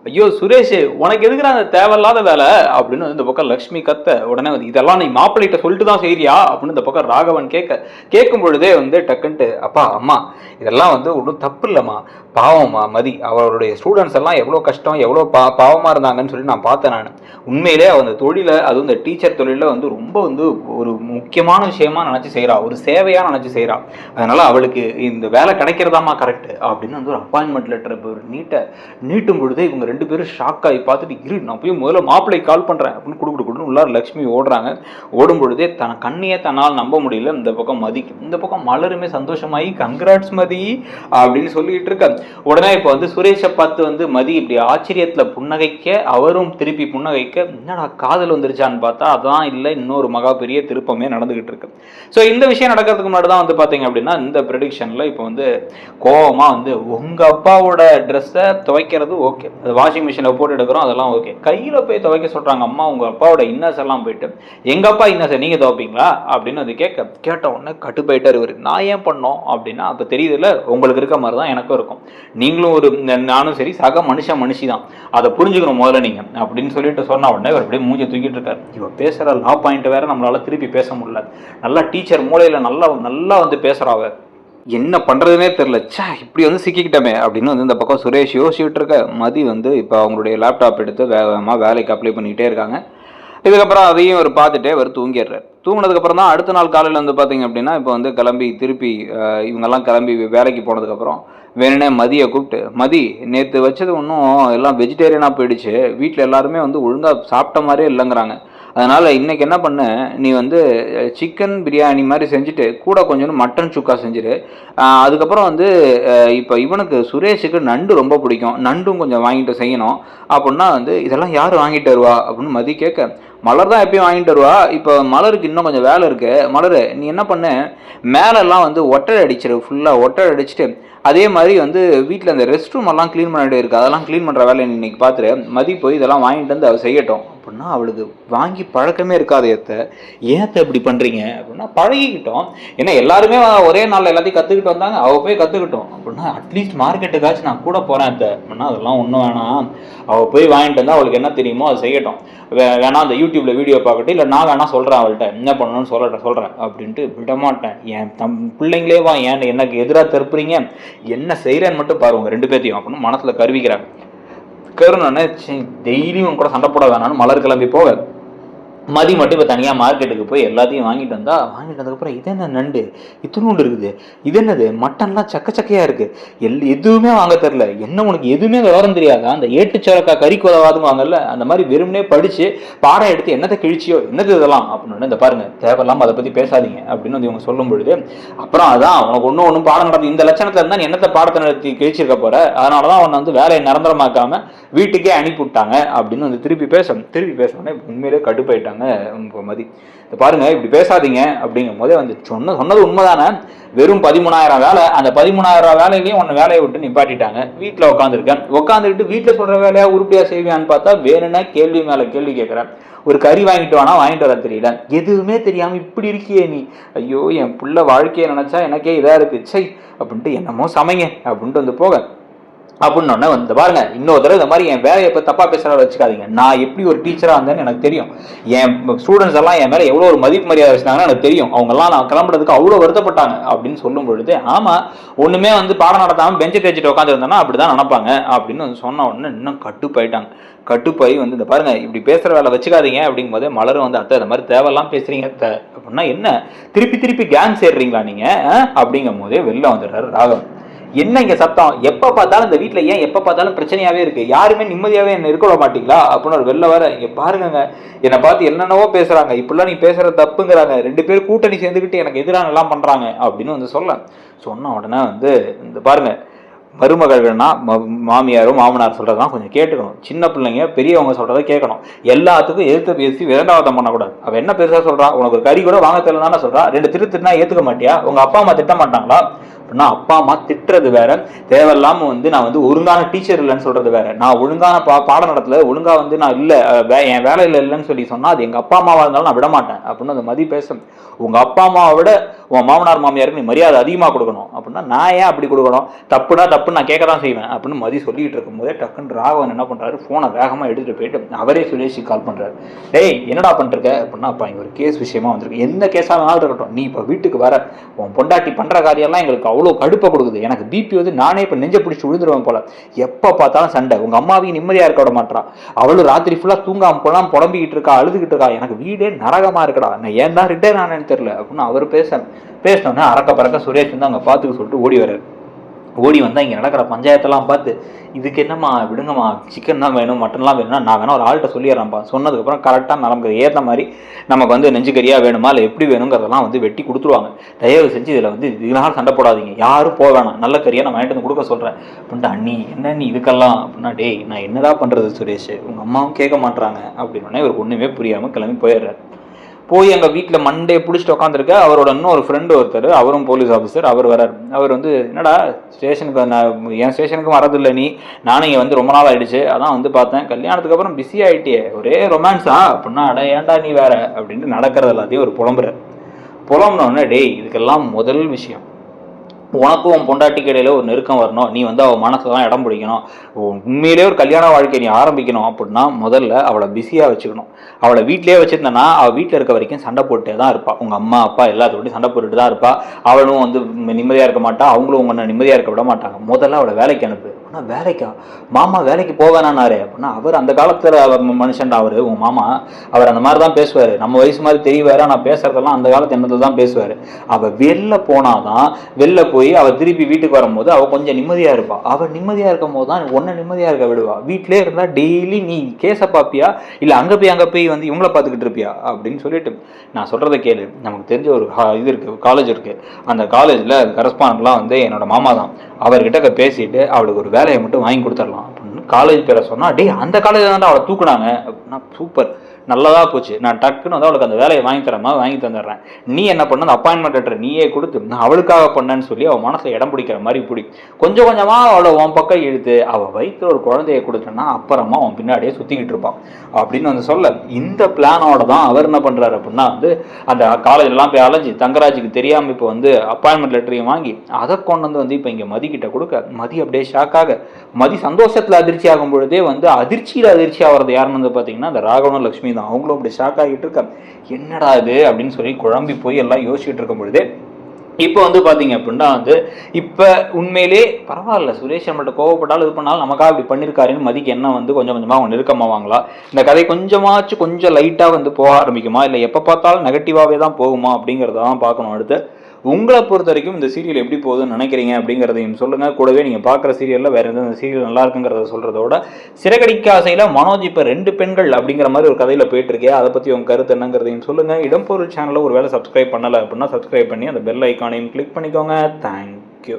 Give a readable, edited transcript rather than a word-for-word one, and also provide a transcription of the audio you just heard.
ஐயோ சுரேஷ், உனக்கு எதுக்குற அந்த தேவையில்லாத வேலை அப்படின்னு இந்த பக்கம் லக்ஷ்மி கத்த. உடனே வந்து இதெல்லாம் நீ மாப்பிள்ளைகிட்ட சொல்லிட்டு தான் செய்யறியா அப்படின்னு இந்த பக்கம் ராகவன் கேட்கும் பொழுதே வந்து டக்குன்ட்டு, அப்பா அம்மா இதெல்லாம் வந்து ஒன்றும் தப்பு இல்லைம்மா, பாவம்மா மதி, அவருடைய ஸ்டூடெண்ட்ஸ் எல்லாம் எவ்வளோ கஷ்டம் எவ்வளோ பாவமாக இருந்தாங்கன்னு சொல்லி நான் பார்த்தேன். நான் உண்மையிலே அந்த தொழிலை, அதுவும் இந்த டீச்சர் தொழிலில் வந்து ரொம்ப வந்து ஒரு முக்கியமான விஷயமா நினச்சி செய்கிறா, ஒரு சேவையாக நினச்சி செய்கிறா. அதனால அவளுக்கு இந்த வேலை கிடைக்கிறதாமா கரெக்ட் அப்படின்னு வந்து ஒரு அப்பாயின்மெண்ட் லெட்டர் நீட்டும் பொழுதே இவங்க ரெண்டு பேரும் ஷாக் ஆகி பார்த்துட்டு, இரு நான் போய் முதல்ல மாப்பிள்ளை கால் பண்ணுறேன் அப்படின்னு கொடுன்னு உள்ளார லக்ஷ்மி ஓடுறாங்க. ஓடும் பொழுதே கண்ணையே தன்னால் நம்ப முடியல. இந்த பக்கம் மதிக்கு, இந்த பக்கம் மலருமே சந்தோஷமாயி கங்க்ராட்ஸ் மதி அப்படின்னு சொல்லிட்டு இருக்க. உடனே இப்போ வந்து சுரேஷை பார்த்து வந்து மதி இப்படி ஆச்சரியத்தில் புன்னகைக்க, அவரும் திருப்பி புன்னகைக்க, என்னடா காதல் வந்துருச்சான்னு பார்த்தா அதான் இல்லை, இன்னொரு மகா பெரிய திருப்பமே நடந்துகிட்டு இருக்கு. ஸோ இந்த விஷயம் நடக்கிறதுக்கு முன்னாடி தான் வந்து பார்த்தீங்க அப்படின்னா இந்த ப்ரெடிக்ஷனில் இப்போ வந்து கோவமாக வந்து உங்கள் அப்பாவோட ட்ரெஸ்ஸை துவைக்கிறது ஓகே, அது வாஷிங் மிஷினில் போட்டு எடுக்கிறோம் அதெல்லாம் ஓகே, கையில் போய் துவைக்க சொல்கிறாங்க அம்மா உங்கள் அப்பாவோட இன்னர்ஸ் எல்லாம் போயிட்டு, எங்கள் அப்பா இன்னர்ஸை நீங்கள் துவைப்பீங்களா அப்படின்னு அது கேட்ட உடனே கட்டுப்போயிட்டார் இவர். நான் ஏன் பண்ணோம் அப்படின்னா அப்போ தெரியுதுல்ல, உங்களுக்கு இருக்க மாதிரி தான் எனக்கும் இருக்கும், நீங்களும் ஒரு நானும் சரி சக மனுஷி தான், அதை புரிஞ்சுக்கணும் முதல்ல நீங்கள் அப்படின்னு சொல்லிட்டு சொன்ன உடனே இவர் அப்படியே மூஞ்சி தூக்கிட்டு இருக்காரு. இவன் பேசுகிற லா பாயிண்ட் வேற நம்மளால திருப்பி பேச முடியல. நல்லா டீச்சர் மூளையில் நல்லா வந்து பேசுகிறாவ, என்ன பண்ணுறதுனே தெரில, சே இப்படி வந்து சிக்கிக்கிட்டமே அப்படின்னு வந்து இந்த பக்கம் சுரேஷ் யோசிச்சுட்டு இருக்க. மதி வந்து இப்போ அவங்களுடைய லேப்டாப் எடுத்து வேகமாக வேலைக்கு அப்ளை பண்ணிக்கிட்டே இருக்காங்க. இதுக்கப்புறம் அதையும் அவர் பார்த்துட்டே அவர் தூங்கிடுறார். தூங்கினதுக்கப்புறம் தான் அடுத்த நாள் காலையில் வந்து பார்த்தீங்க அப்படின்னா இப்போ வந்து கிளம்பி திருப்பி இவங்கெல்லாம் கிளம்பி வேலைக்கு போனதுக்கப்புறம் வேணுனே மதியை கூப்பிட்டு, மதி நேற்று வச்சது ஒன்றும் எல்லாம் வெஜிடேரியனாக போயிடுச்சு, வீட்டில் எல்லாருமே வந்து ஒழுங்காக சாப்பிட்ட மாதிரியே இல்லைங்கிறாங்க, அதனால் இன்றைக்கி என்ன பண்ண, நீ வந்து சிக்கன் பிரியாணி மாதிரி செஞ்சுட்டு கூட கொஞ்சோண்டு மட்டன் சுக்கா செஞ்சுரு, அதுக்கப்புறம் வந்து இப்போ இவனுக்கு சுரேஷுக்கு நண்டு ரொம்ப பிடிக்கும், நண்டும் கொஞ்சம் வாங்கிட்டு செய்யணும் அப்படின்னா வந்து இதெல்லாம் யார் வாங்கிட்டு வருவா அப்படின்னு மதி கேட்க, மலர் தான் எப்பயும் வாங்கிட்டு வருவா, இப்போ மலருக்கு இன்னும் கொஞ்சம் வேலை இருக்குது, மலர் நீ என்ன பண்ண மேலெல்லாம் வந்து ஒட்டடை அடிச்சிரு, ஃபுல்லாக ஒட்டடை அடிச்சுட்டு அதே மாதிரி வந்து வீட்டில் அந்த ரெஸ்ட் ரூம் எல்லாம் க்ளீன் பண்ணிட்டு இருக்குது, அதெல்லாம் க்ளீன் பண்ணுற வேலையை இன்னைக்கு பார்த்துரு, மதி போய் இதெல்லாம் வாங்கிட்டு வந்து அவள் செய்யட்டும் அப்படின்னா. அவளுக்கு வாங்கி பழக்கமே இருக்காது, ஏத்த இப்படி பண்ணுறீங்க அப்படின்னா பழகிக்கிட்டோம், ஏன்னா எல்லாருமே ஒரே நாளில் எல்லாத்தையும் கற்றுக்கிட்டு வந்தாங்க, அவள் போய் கற்றுக்கிட்டோம் அப்படின்னா அட்லீஸ்ட் மார்க்கெட்டுக்காச்சும் நான் கூட போகிறேன் அப்படின்னா அதெல்லாம் ஒன்றும் வேணாம், அவள் போய் வாங்கிட்டு வந்தால் அவளுக்கு என்ன தெரியுமோ அதை செய்யட்டும், வேணா அந்த யூடியூப்பில் வீடியோ பார்க்கட்டும், இல்லை நான் வேணா சொல்கிறேன் அவள்கிட்ட என்ன பண்ணணும்னு சொல்கிறேன் அப்படின்ட்டு விடமாட்டேன். என் பிள்ளைங்களே வா ஏன் எனக்கு எதிராக திருப்புறீங்க, என்ன செய்கிறேன்னு மட்டும் பாருங்க ரெண்டு பேர்த்தையும் அப்படின்னு மனசில் கருவிக்கிறாங்க. கருணானே டெய்லியும் கூட சண்டை போட வேணான்னு மலர் கிளம்பி போக, மதி மட்டும் இப்போ தனியாக மார்க்கெட்டுக்கு போய் எல்லாத்தையும் வாங்கிட்டு வந்ததுக்கப்புறம் இது என்ன நண்டு இத்தினூண்டு இருக்குது, இது என்னது மட்டன்லாம் சக்கையாக இருக்குது, எதுவுமே வாங்க தெரில, என்ன உனக்கு எதுவுமே விவரம் தெரியாதா, அந்த ஏட்டுச்சோரக்கா கறிக்கு உதவாதுன்னு வாங்கல அந்த மாதிரி வெறுமனே படித்து பாடம் எடுத்து என்னத்தை கிழிச்சியோ என்னது இதெல்லாம் அப்படின்னு இந்த பாருங்கள் தேவையில்லாமல் அதை பற்றி பேசாதீங்க அப்படின்னு வந்து இவங்க சொல்லும் பொழுது, அப்புறம் அதான் உனக்கு ஒன்றும் பாடம் நடத்தி இந்த லட்சணத்தில் இருந்தால் நீ என்னத்தை பாடத்தை நடத்தி கிழிச்சிருக்க போகிற, அதனால தான் அவனை வந்து வேலையை நிரந்தரமாக்காமல் வீட்டுக்கே அனுப்பிவிட்டாங்க அப்படின்னு வந்து திருப்பி பேச உண்மையிலே கடுப்பாயிட்டாங்க மதி. பாருங்க இப்படி பேசாதீங்க அப்படிங்கும் போதே வந்து சொன்னது உண்மைதானே, வெறும் 13,000 வேலை, அந்த 13,000 வேலையிலையும் ஒன்று வேலையை விட்டு நிப்பாட்டிட்டாங்க, வீட்டில் உட்காந்துக்கிட்டு வீட்டில் சொல்ற வேலையா உருப்படியா செய்வியான்னு பார்த்தா வேணும்னா கேள்வி மேல கேள்வி கேட்குறேன், ஒரு கறி வாங்கிட்டு வர தெரியல, எதுவுமே தெரியாம இப்படி இருக்கியே நீ, ஐயோ என் புள்ள வாழ்க்கையை நினைச்சா எனக்கே இதா இருக்கு, சை அப்படின்ட்டு என்னமோ சமைங்க அப்படின்ட்டு வந்து போக அப்படின்னு வந்து பாருங்க இன்னொரு தடவை இந்த மாதிரி என் வேலையை இப்போ தப்பா பேசுறத வச்சுக்காதீங்க, நான் எப்படி ஒரு டீச்சரா இருந்தேன்னு எனக்கு தெரியும், என் ஸ்டூடெண்ட்ஸ் எல்லாம் என் மேல எவ்வளோ ஒரு மதிப்பு மரியாதை வச்சுனாங்கன்னு எனக்கு தெரியும், அவங்கெல்லாம் நான் கிளம்புறதுக்கு அவ்வளோ வருத்தப்பட்டாங்க அப்படின்னு சொல்லும் பொழுது, ஆமா ஒண்ணுமே வந்து பாடம் நடத்தாம பெஞ்சை தேய்ச்சிட்டு உட்காந்துருந்தேன்னா அப்படிதான் நினைப்பாங்க அப்படின்னு வந்து சொன்ன உடனே இன்னும் கட்டுப்பாய் வந்து இந்த பாருங்க இப்படி பேசுற வேலை வச்சுக்காதீங்க அப்படிங்கும் போதே மலரும் வந்து அத்தை இந்த மாதிரி தேவையெல்லாம் பேசுறீங்க அத்தை அப்படின்னா, என்ன திருப்பி கேங் சேர்றீங்களா நீங்க அப்படிங்கும் போதே வெளில வந்துடுறாரு ராகவன். என்ன இங்க சத்தம், எப்ப பார்த்தாலும் இந்த வீட்டுல ஏன் எப்ப பார்த்தாலும் பிரச்சனையாவே இருக்கு, யாருமே நிம்மதியாவே என்ன இருக்க விட மாட்டீங்களா அப்படின்னு ஒரு வெளில வர, இங்க பாருங்க என்னை பார்த்து என்னென்னவோ பேசுறாங்க, இப்படிலாம் நீ பேசுறது தப்புங்கிறாங்க, ரெண்டு பேரும் கூட்டணி சேர்ந்துக்கிட்டு எனக்கு எதிரான எல்லாம் பண்றாங்க அப்படின்னு வந்து சொன்ன உடனே வந்து இந்த பாருங்க மருமகள்னா மாமியாரும் மாமனார் சொல்றதான் கொஞ்சம் கேட்டுக்கணும், சின்ன பிள்ளைங்க பெரியவங்க சொல்றதை கேட்கணும், எல்லாத்துக்கும் எதிர்த்து பேசி விரண்டாவதம் பண்ணக்கூடாது. அவ என்ன பெருசா சொல்றா, உனக்கு ஒரு கறி கூட வாங்க தெரியலன்னு சொல்றா, 2 திட்டுனா ஏத்துக்க மாட்டியா, உங்க அப்பா அம்மா திட்ட மாட்டாங்களா அப்படின்னா, அப்பா அம்மா திட்டுறது வேற, தேவையில்லாம வந்து நான் வந்து ஒழுங்கான டீச்சர் இல்லைன்னு சொல்றது வேற, நான் ஒழுங்கான பாடம் நடத்தல, ஒழுங்கா வந்து நான் இல்ல என் வேலையில இல்லைன்னு சொல்லி சொன்னா அது எங்க அப்பா அம்மாவா இருந்தாலும் நான் விட மாட்டேன் அப்படின்னு அந்த மதி பேச, உங்க அப்பா அம்மாவை விட உன் மாமனார் மாமியாருக்கு நீ மரியாதை அதிகமாக கொடுக்கணும் அப்படின்னா நான் ஏன் அப்படி கொடுக்கணும், தப்புனா தப்புன்னு நான் கேட்க தான் செய்வேன் அப்படின்னு மதி சொல்லிட்டு இருக்கும்போதே டக்குன்னு ராகவன் என்ன பண்ணுறாரு, ஃபோனை வேகமாக எடுத்துகிட்டு போயிட்டு அவரே சுரேஷுக்கு கால் பண்ணுறாரு. டேய் என்னடா பண்ணிருக்க அப்படின்னா, அப்பா இங்கே ஒரு கேஸ் விஷயமா வந்திருக்கு, எந்த கேஸாக வேணாலும் இருக்கட்டும், நீ இப்போ வீட்டுக்கு வர, உன் பொண்டாட்டி பண்ணுற காரியம்லாம் எங்களுக்கு அவ்வளோ கடுப்பை கொடுக்குது, எனக்கு பிபி வந்து நானே இப்போ நெஞ்சை பிடிச்சி விழுந்துருவேன் போல, எப்போ பார்த்தாலும் சண்டை, உங்கள் அம்மாவையும் நிம்மதியாக இருக்க விட மாட்டா, அவளும் ராத்திரி ஃபுல்லாக தூங்காம போலாம் புலம்பிக்கிட்டு இருக்கா, அழுதுகிட்டு இருக்கா, எனக்கு வீடே நரகமாக இருக்கடா, நான் ஏன் தான் ரிட்டையர் ஆனேன்னு தெரியல அப்படின்னு அவர் பேசினோன்னே அறக்க பறக்க சுரேஷ் வந்து அங்கே பார்த்துக்க சொல்லிட்டு ஓடி வர்றாரு. ஓடி வந்தால் இங்கே நடக்கிற பஞ்சாயத்தெல்லாம் பார்த்து, இதுக்கு என்னம்மா விடுங்கம்மா, சிக்கன் தான் வேணும் மட்டன்லாம் வேணும்னா நான் வேணா ஒரு ஆள்கிட்ட சொல்லிடுறேன்ப்பா, சொன்னதுக்கப்புறம் கரெக்டாக நமக்கு ஏற்ற மாதிரி நமக்கு வந்து நெஞ்சுக்கறியாக வேணுமா இல்லை எப்படி வேணுங்கிறதெல்லாம் வந்து வெட்டி கொடுத்துருவாங்க, தயவு செஞ்சு இதில் வந்து இதனால் சண்டை போடாதீங்க, யாரும் போக வேணாம், நல்ல கறியாக நான் வாங்கிட்டு வந்து கொடுக்க சொல்கிறேன் அப்படின்ட்டு. அண்ணி என்ன நீ இதுக்கெல்லாம் அப்படின்னா, டேய் நான் என்னடா பண்ணுறது சுரேஷ், உங்கள் அம்மாவும் கேட்க மாட்டுறாங்க அப்படின்னோடனே இவருக்கு ஒன்றுமே புரியாமல் கிளம்பி போயிடுறாரு. போய் எங்கள் வீட்டில் மண்டே பிடிச்சிட்டு உட்காந்துருக்க அவரோட இன்னொரு ஃப்ரெண்டு ஒருத்தர், அவரும் போலீஸ் ஆஃபீஸர், அவர் வரார். அவர் வந்து என்னடா ஸ்டேஷனுக்கு, நான் என் ஸ்டேஷனுக்கும் வரதில்லை நீ, நானும் இங்கே வந்து ரொம்ப நாள் ஆகிடுச்சு, அதான் வந்து பார்த்தேன், கல்யாணத்துக்கு அப்புறம் பிஸி ஆகிட்டியே, ஒரே ரொமான்ஸா அப்படின்னா, அட ஏன்டா நீ வேற அப்படின்ட்டு நடக்கிறது எல்லாத்தையும் ஒரு புலம்புனோடனே, டேய் இதுக்கெல்லாம் முதல் விஷயம் உனக்கும் உன் பொண்டாட்டிக்கு இடையில ஒரு நெருக்கம் வரணும், நீ வந்து அவள் மனசுலாம் இடம் பிடிக்கணும், உண்மையிலே ஒரு கல்யாண வாழ்க்கை நீ ஆரம்பிக்கணும் அப்படின்னா முதல்ல அவளை பிஸியாக வச்சுக்கணும். அவளை வீட்டிலே வச்சுருந்தனா அவள் வீட்டில் இருக்க வரைக்கும் சண்டை போட்டே தான் இருப்பாள், உங்கள் அம்மா அப்பா எல்லாத்தோடையும் சண்டை போட்டுட்டு தான் இருப்பாள், அவளும் வந்து நிம்மதியாக இருக்க மாட்டா, அவங்களும் உங்களை நிம்மதியாக இருக்க விட மாட்டாங்க. முதல்ல அவளை வேலைக்கு அனுப்பு. அப்படின்னா வேலைக்கா, மாமா வேலைக்கு போவேனாரு அப்படின்னா, அவர் அந்த காலத்தில் மனுஷன்டா அவர், உங்கள் மாமா அவர் அந்த மாதிரி தான் பேசுவார், நம்ம வயசு மாதிரி தெரியவார், ஆனால் பேசுறதெல்லாம் அந்த காலத்து எண்ணத்தில் தான் பேசுவார். அவள் வெளில போனாதான், வெளில போய் அவள் திருப்பி வீட்டுக்கு வரும்போது அவள் கொஞ்சம் நிம்மதியாக இருப்பாள், அவள் நிம்மதியாக இருக்கும் போது தான் ஒன்றை நிம்மதியாக இருக்க விடுவா. வீட்டிலே இருந்தால் டெய்லி நீ கேஸை பார்ப்பியா இல்லை அங்கே போய் வந்து இவங்கள பார்த்துக்கிட்டு இருப்பியா அப்படின்னு சொல்லிட்டு, நான் சொல்கிறத கேளு, நமக்கு தெரிஞ்ச ஒரு இது இருக்குது, காலேஜ் இருக்குது, அந்த காலேஜில் கரஸ்பாண்டெலாம் வந்து என்னோட மாமா தான், அவர்கிட்ட பேசிட்டு அவளுக்கு ஒரு வேலையை மட்டும் வாங்கி கொடுத்துடலாம் அப்படின்னு காலேஜ் பேரை சொன்னால், டே அந்த காலேஜில் தான் அவளை தூக்குனாங்க அப்படின்னா, சூப்பர் நல்லதாக போச்சு, நான் டக்குன்னு வந்து அவளுக்கு அந்த வேலையை வாங்கி தந்துடுறேன், நீ என்ன பண்ண அந்த அப்பாயின்மெண்ட் லெட்டர் நீயே கொடுத்து நான் அவளுக்காக பண்ணேன்னு சொல்லி அவள் மனசில் இடம் பிடிக்கிற மாதிரி கொஞ்சம் கொஞ்சமாக அவளை உன் பக்கம் இழுத்து அவள் வயிற்றுல ஒரு குழந்தைய கொடுத்தேன்னா அப்புறமா அவன் பின்னாடியே சுற்றிக்கிட்டு இருப்பான் அப்படின்னு வந்து சொல்ல, இந்த பிளானோட தான் அவர் என்ன பண்ணுறாரு அப்படின்னா வந்து அந்த காலேஜ்லாம் போய் அலைஞ்சி தங்கராஜுக்கு தெரியாமல் இப்போ வந்து அப்பாயின்மெண்ட் லெட்டரையும் வாங்கி அதை கொண்டு வந்து இப்போ இங்கே மதிக்கிட்ட கொடுக்க, மதி அப்படியே ஷாக்காக, மதி சந்தோஷத்தில் அதிர்ச்சி ஆகும் பொழுதே வந்து அதிர்ச்சியில் அதிர்ச்சி ஆகிறது யாருன்னு வந்து பார்த்தீங்கன்னா அந்த ராகவனும் லக்ஷ்மி தான். அவங்களும் அப்படி ஷாக் ஆகிட்டு இருக்க, என்னடா இது அப்படின்னு சொல்லி குழம்பி போய் எல்லாம் யோசிச்சுட்டு இருக்கும் பொழுது இப்போ வந்து பார்த்தீங்க அப்படின்னா வந்து இப்போ உண்மையிலே பரவாயில்ல, சுரேஷ் நம்மள்ட்ட கோவப்பட்டாலும் இது பண்ணாலும் நமக்காக இப்படி பண்ணியிருக்காருன்னு மதிக்கு என்ன வந்து கொஞ்சம் கொஞ்சமாக அவங்க நெருக்கமாவாங்களா, இந்த கதை கொஞ்சம் லைட்டாக வந்து போக ஆரம்பிக்குமா, இல்லை எப்போ பார்த்தாலும் நெகட்டிவாகவே தான் போகுமா அப்படிங்கிறத தான் பார்க்கணும். அடுத்து உங்களை பொறுத்த வரைக்கும் இந்த சீரியல் எப்படி போகுதுன்னு நினைக்கிறீங்க அப்படிங்கிறதையும் சொல்லுங்கள். கூடவே நீங்கள் பார்க்குற சீரியலில் வேறு எந்த சீரியல் நல்லா இருக்குங்கிறத சொல்கிறதோட, சிறகடிக்க ஆசையில் மனோஜ் இப்போ 2 பெண்கள் அப்படிங்கிற மாதிரி ஒரு கதையில் போயிட்டுருக்கே, அதை பற்றி உங்கள் கருத்து என்னங்கிறதையும் சொல்லுங்கள். இடம்பொருள் சேனலை ஒரு வேளை சப்ஸ்கிரைப் பண்ணலை அப்படின்னா சப்ஸ்கிரைப் பண்ணி அந்த பெல் ஐக்கானையும் கிளிக் பண்ணிக்கோங்க. தேங்க்யூ.